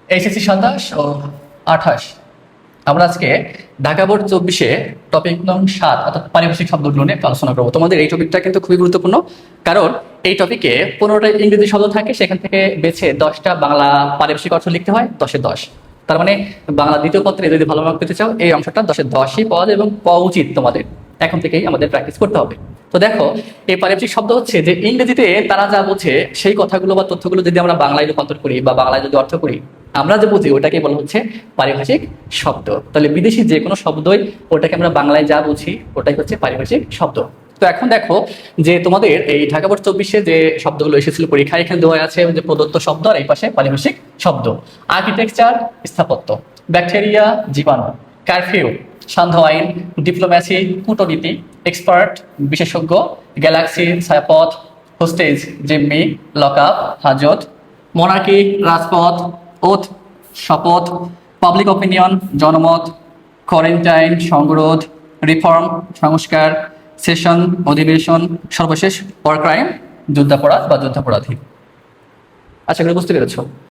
HSC 27 ও 28 আমরা আজকে Dhaka board 24-এ topic নং 7 অর্থাৎ পারিভাষিক শব্দগুলো নিয়ে আলোচনা করবো। তোমাদের এই টপিকটা কিন্তু খুবই গুরুত্বপূর্ণ, কারণ এই টপিকে 15টা ইংরেজি শব্দ থাকে, সেখান থেকে বেছে 10টা বাংলা পারিভাষিক অর্থ লিখতে হয় 10-এ 10। তার মানে বাংলা দ্বিতীয় পত্রে যদি ভালো মার্ক পেতে চাও এই অংশটা 10-এ 10ই পাওয়া যায় এবং পাওয়া উচিত তোমাদের। এখন থেকেই আমাদের প্র্যাকটিস করতে হবে। তো দেখো, এই পারিভাষিক শব্দ হচ্ছে যে ইংরেজিতে তারা যা বোঝে সেই কথাগুলো বা তথ্যগুলো যদি আমরা বাংলায় রূপান্তর করি বা বাংলায় যদি অর্থ করি, আমরা যে বুঝি ওটাকে বলা হচ্ছে পারিভাষিক শব্দ। তাহলে বিদেশি যে কোনো শব্দই ওটাকে আমরা বাংলায় যা বুঝি ওটাই হচ্ছে পারিভাষিক শব্দ। তো এখন দেখো যে তোমাদের এই ঢাকা বোর্ড 24-এ যে শব্দগুলো এসেছিল পরীক্ষায়, এখানে দেওয়া আছে যে প্রদত্ত শব্দ আর এই পাশে পারিভাষিক শব্দ। আর্কিটেকচার স্থাপত্য, ব্যাকটেরিয়া জীবাণু, কারফিউ সান্ধ্য আইন, ডিপ্লোম্যাসি কূটনীতি, এক্সপার্ট বিশেষজ্ঞ, গ্যালাক্সি ছায়াপথ, হোস্টেজ জিম্মি, লকআপ হাজত, মোনার্কি রাজপথ, ওথ শপথ, পাবলিক অপিনিয়ন জনমত, কোয়ারেন্টাইন সংরোধ, রিফর্ম সংস্কার, সেশন অধিবেশন, সর্বশেষ ওয়ার ক্রাইম যুদ্ধাপরাধ বা যুদ্ধাপরাধী। আশা করি বুঝতে পেরেছো।